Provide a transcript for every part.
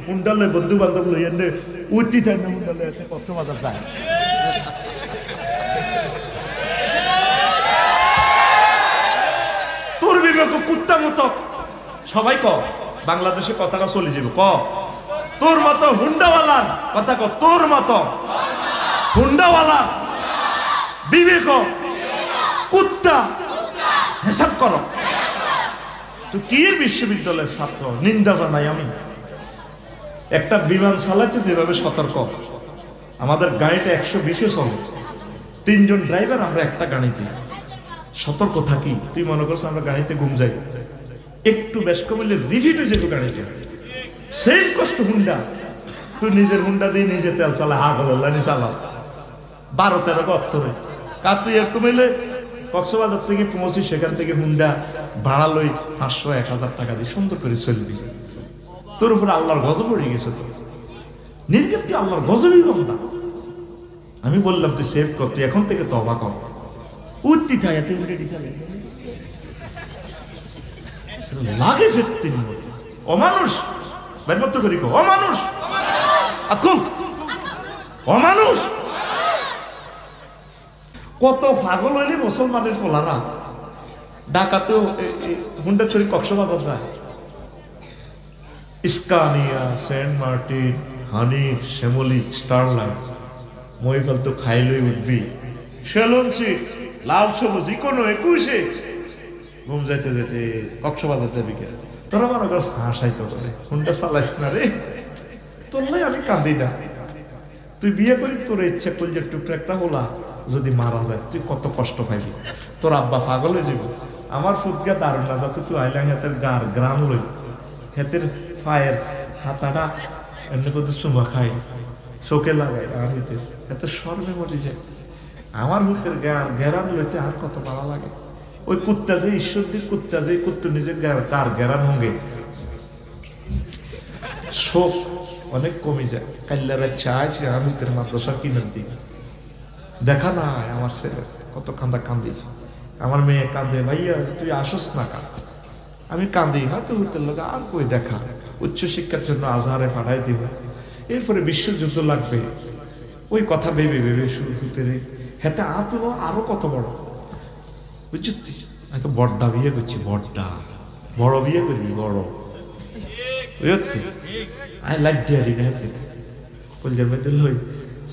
হুন্ডালে বন্ধু বান্ধব লইয়া উঠতি থাকে না হুন্ডালে কক্সবাজার যায়। তোর বিবেক কুত্তা মতো সবাই ক বাংলাদেশে কথাটা চলে যাবে ক তোর মতো হুন্ডাওয়ালার কথা ক তোর মতো হুন্ডাওয়ালা বিবেক কুত্তা হিসাব করো। তুই কি বিশ্ববিদ্যালয়ের ছাত্র নিন্দা জানাই আমি। একটা বিমান চালাতে যেভাবে সতর্ক, আমাদের গাড়িটা 120-এ চলে, 3 জন ড্রাইভার, আমরা একটা গাড়িতে সতর্ক থাকি। তুই মনে করছ আমরা গাড়িতে ঘুম যাই, একটু বেশ কমলে রিফিট হয়ে যেত গাড়িটা। সেম কষ্ট হুন্ডা, তুই নিজের হুন্ডা দিয়ে নিজে তেল চালা হাগলানি চালাস 12-13 অত্তরে কার তুই এরকম এলে কক্সবাজার থেকে পৌঁছি, সেখান থেকে হুন্ডা ভাড়া লই 500-1000 টাকা দিয়ে সুন্দর করে চলবি। তোর উপরে আল্লাহর গজব পড়ে গেছে, তো নির্গত তুই আল্লাহর গজবই বন্ধা। আমি বললাম তুই সেভ কর, তুই এখন থেকে তওবা কর। উত্তি থাকে তুই লাগে ফেরতে অমানুষ বের মতো করি অমানুষ আতকুল অমানুষ। কত পাগল হইলে মুসলমানের ফোলারা ঢাকাতেও হুন্ডা চুরি কক্সবাজার যায়। Scania, Saint Martin, Hanif, Shyamoli, Starlight, মহিফাল তো খাইলই উঠবি। সেলুনসি লাল সবুজ ইকোনো 21-এ ঘুম যাইতে যেতে কক্সবাজার যাবি কে? তোরা মনে কর হাসাইতো করে হুন্ডা চালাইস না রে, তোরলাই আমি কাঁদি না। তুই বিয়ে করি তোর ইচ্ছা করলি যে টুকরা একটা হোলা যদি মারা যায় তুই কত কষ্ট পাইবি, তোর আব্বা পাগল হয়ে যাবি। আমার ফুটগা দারুণ না যাতে তুই আইলা হাতের গার গ্রাম লই, হাতের পায়ের হাতাটা এমনি করতে চুমা খাই, চোখে লাগাই, আর হুতের এত শর্মে মরি যায়। আমার হুতের গার গেরাম লইতে আর কত ভালো লাগে। ওই কুত্তা যে ঈশ্বরদের কুত্তা যে কুত্তা নিজের কার গেরাম হঙ্গে শোক অনেক কমে যায়। কাল্লারা চাইছে আমি তোর মাদ্রাসা কিনে দিই, দেখা না আমার ছেলে কত কান্দা কান্দি, আমার মেয়ে কান্দে, ভাইয়া তুই আসস না কা? আমি কান্দি, হয়তো হুতের লোক আর কই দেখা, উচ্চ শিক্ষার জন্য আজহারে পাঠাই দিব, এরপরে বিশ্বযুদ্ধ লাগবে। ওই কথা ভেবে ভেবে শুরু হতে রে হেতে আতলো আরো কত বড় বুঝছি। আমি তো বড়টা বিয়ে করছি, বড়টা বড় বিয়ে করবি বড় বুঝছি। আই লাইক ডিয়ারি না হেতে কলজার মধ্যে লই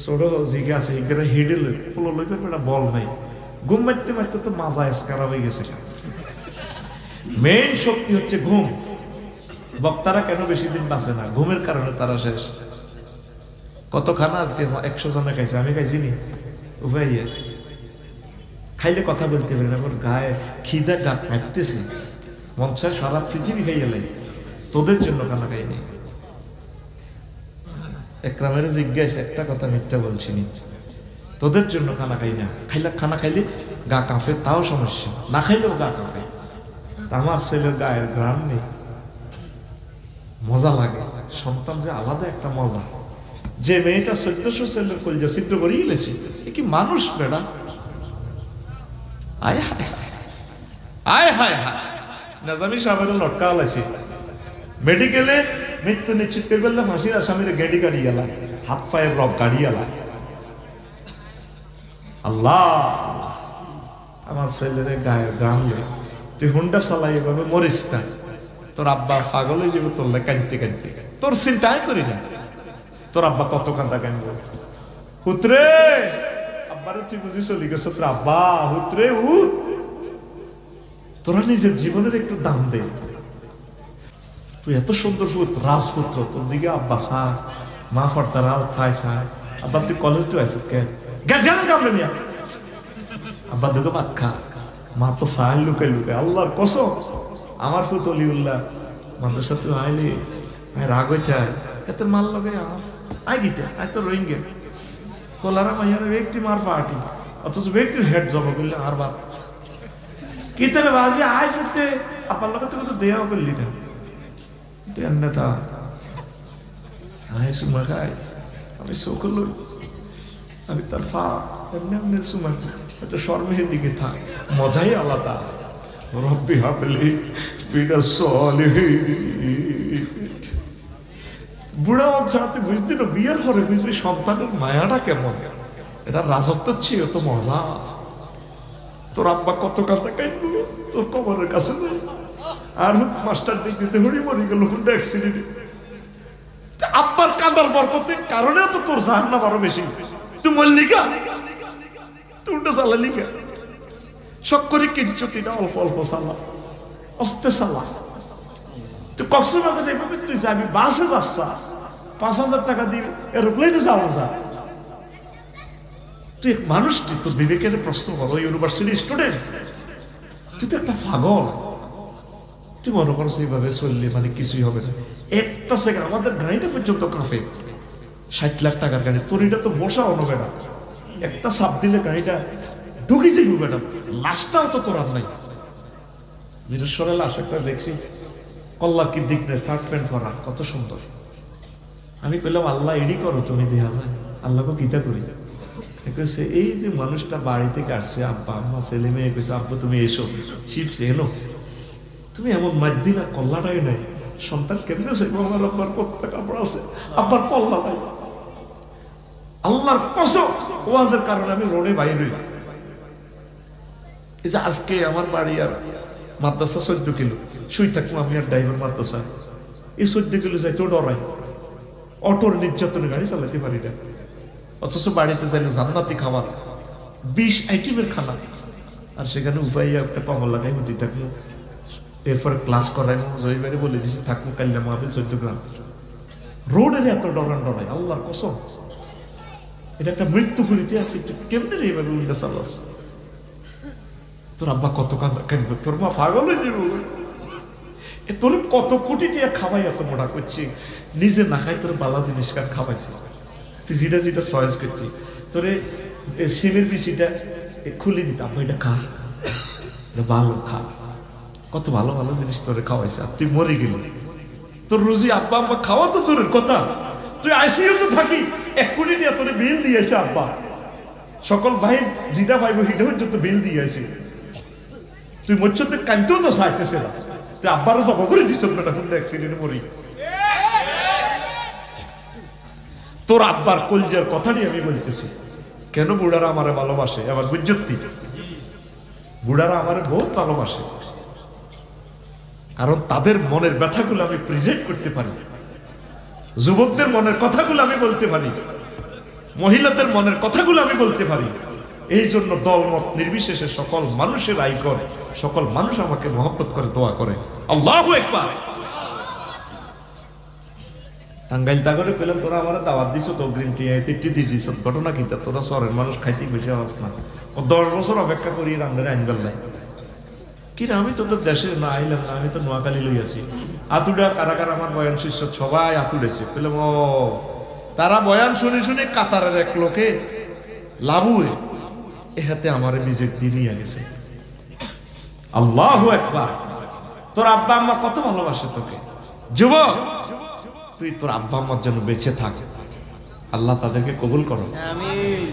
ছোট জিগে আছে এখানে হেডে লই ফুলো লই একটা বল নাই। ঘুম মারতে মারতে তো মাজা এসকারা হয়ে গেছে। মেইন শক্তি হচ্ছে ঘুম। বক্তারা কেন বেশি দিন বাঁচে না? ঘুমের কারণে তারা শেষ। কত খানা আজকে 100 জনে খাইছে, আমি খাইছি নি উপাইয়ে খাইলে কথা বলতে পারি না, গায়ে খিদা গা কাটতেছে, মন চায় সারা পৃথিবী খাইয়ে লাই। তোদের জন্য খানা খাইনি। একরামের জিজ্ঞাসা একটা কথা মিথ্যা বলছি নি, তোদের জন্য খানা খাই না। খানা খাইলে গা কাঁপে তাও সমস্যা, না খাইলেও গা কাঁপে। আমার ছেলের গায়ের ঘ্রাণ নেই, মজা লাগে। সন্তান যে আলাদা একটা মজা। যে মেয়েটা 1400 ছেলের কলজা ছিদ্র করিয়ে গেছে, এ কি মানুষ বেড়া? আয় হায় আয় হায় হায়। নাজামি সাহেবের লটকা আলাইছে মেডিকেলে মৃত্যু নিশ্চিত করে বললাম, হাসির আসামির গেডি গাড়ি গেলা, হাত পায়ের রক গাড়ি গেলা। আল্লাহ আমার ছেলের গায়ের গান লে তুই হুন্ডা চালাই এভাবে মরিস না, তোর আব্বা পাগল হয়ে যাবে তোর কাঁদতে কাঁদতে। তোর চিন্তাই করি না, তোর আব্বা কত কান্দা কান্দবে। হুতরে আব্বারে তুই বুঝি চলি গেছ, তোর আব্বা হুতরে হুত। তোরা নিজের জীবনের একটু দাম দে। তুই এত সুন্দর পুত, রাজপুত্র, তোর দিকে আব্বা সাহ মা ফর্দার থাই সাহ। আব্বা তুই কলেজ তো আইস কামড়ে মিয়া, আব্বা দুটো ভাত খা। মা তো সাহেল লুকে লুকে, আল্লাহর কসম আমার ফুত অলিউল্লাহ মাদ্রাসা তুই আইলি রাগ হইতে আয়, এত মাল লগে আয় গিতে আয় তো রোহিঙ্গে কোলারা মাইয়ারা ব্যক্তি মার পার্টি, অথচ ব্যক্তির হেড জমা করলে আর বাপ কিতারে বাজে আয় সত্যি আপনার লোক তো দেয়া করলি না নেতা আয় সুমা খাই। আমি সকল আমি তার ফা এমনি এমনি সুমা এত শর্মের দিকে থাক, মজাই আলাদা। রব্বি হাবলি বিনা সলিহিন বুড়া ছাড়াতে বুঝতি না, বিয়ের পরে বুঝবি সন্তানের মায়াটা কেমন। এটা রাজত্ব চেয়ে তো মজা। তোর আব্বা কত কথা কাটবো তোর কবরের কাছে যায়। আর মাস্টার দিতে হরি মরি গেল হুন্ডা অ্যাক্সিডেন্ট। আব্বার কাঁদার বরকতের কারণে তো তোর জাহান্নাম আরো বেশি। তুই মল্লিকা, তুই উল্টা চালালিকা। শখ করে কিচ্ছুটিটা অল্প অল্প চালা, অস্তে চালা। তুই কক্সবাজার এভাবে তুই যাবি, বাসে যাচ্ছ, 5,000 টাকা দিয়ে এরোপ্লেনে যাওয়া যা। তুই এক মানুষটি, তোর বিবেকের প্রশ্ন করো, ইউনিভার্সিটি স্টুডেন্ট, তুই তো একটা পাগল। তুই মনে করো সেইভাবে চললে মানে কিছুই হবে না। একটা সেকেন্ড আমাদের গাড়িটা পর্যন্ত কাঁপে, 60 লাখ টাকার গাড়ি, তোর এটা তো বসা হলো ম্যাডাম। একটা চাপ দিলে গাড়িটা ঢুকে যাবি ম্যাডাম, লাশটাও তো তোর আর নাই। বীরেশ্বরের লাশ একটা দেখছি, কল্লা কি দিক নেই, শার্ট প্যান্ট পরা, কত সুন্দর। আমি বললাম আল্লাহ এডি করো তুমি, দেখা যায় আল্লাহকে গীতা করি। এই যে মানুষটা বাড়ি থেকে আসছে, আব্বা আম্মা ছেলে মেয়ে কেছে, আব্বা তুমি এসো, চিপস এনো, তুমি এমন মার দিলা, কল্লাটাই নাই। সন্তান কেমনে চাইবো আমার আব্বার কতটা কাপড় আছে, আব্বার কল্লা নাই। আল্লাহর কসম, ওয়াজের কারণে আমি রোডে বাইরে হই। এই যে আজকে আমার বাড়ি আর মাদ্রাসা 14 কিলো, শুই থাকবো আমি আর ড্রাইভার মাদ্রাসা, এই 14 কিলো যাইতেও ডরাই। অটোর নির্যাতনে গাড়ি চালাতে পারি না, অথচ বাড়িতে চাইলে জান্নাতি খাবার, 20 আইটেমের খানা। আর সেখানে উপাইয়া একটা কমল লাগাই হতে থাকবো। এরপরে ক্লাস করাই জয়ীবারে বলে দিছি থাকবো কাল্লা মাহফিল 14 গ্রাম। রোডের এত ডরান ডরাই, আল্লাহর কসম। এটা একটা মৃত্যু করিতে আছে, কেমনে রে এভাবে উল্টা চালাস। তোর আব্বা কত কান্দা কান্দবে, তোর মা পাগল হয়ে যাবে। তোর কত কোটি টাকা খাওয়াই এত মোটা করছি, নিজে না খাই তোর বালা জিনিস কার খাওয়াইছি। তুই যেটা যেটা চয়েস করছি, তোরে শিমের বিচিটা খুলে দিতাম, এটা খা, ভালো খা, কত ভালো ভালো জিনিস তোরে খাওয়াইছে। আর তুই মরে গেলি, তোর রোজি আব্বা আম্মা খাওয়া তো দূরের কথা, তুই আইসিইউ তো থাকি, 1 কোটি টাকা তোরে বিল দিয়েছে আব্বা। সকল ভাই যেটা ভাইব হিটা পর্যন্ত বিল দিয়েছে। তুই মচ্ছতে কানতেও তো চাইতেছে না, তুই আব্বারও জব করে দিস না, অ্যাক্সিডেন্টে মরি। তোর আব্বার কলজার কথাটি আমি বলতেছি। কেন বুড়ারা আমারে ভালোবাসে, আবার বুঝতি, বুড়ারা আমারে বহুত ভালোবাসে, কারণ তাদের মনের ব্যথাগুলো আমি প্রেজেন্ট করতে পারি, যুবকদের মনের কথাগুলো আমি বলতে পারি, মহিলাদের মনের কথাগুলো আমি বলতে পারি। এই জন্য দলমত নির্বিশেষে সকল মানুষের আইকন, সকল মানুষ আমাকে মহব্বত করে, দোয়া করে। আল্লাহু আকবার। টাঙ্গাইল তাগরে পেলাম, তোরা আমার দাওয়াত দিছ তো, গ্রিন টি তিটি দিয়ে দিছ, ঘটনা কি তোরা শহরের মানুষ খাইতে বেশি আওয়াজ না, 10 বছর অপেক্ষা করি রান্নারে আইনবার নাই। কিরে আমি তো তোর দেশে না আইলাম না, আমি তো নোয়াখালী লই আছি। আতুডা কারা কারা আমার বয়ান শিষ্য সবাই আতুডেছে। পেলাম ও তারা বয়ান শুনে শুনে কাতারের এক লোকে লাভুয়ে এ হাতে আমার নিজের দিনই গেছে। আল্লাহু আকবার। তোর আব্বা আম্মা কত ভালোবাসে তোকে। যুবক, তুই তোর আব্বা আম্মার জন্য বেঁচে থাক, আল্লাহ তাদেরকে কবুল করো। আমিন।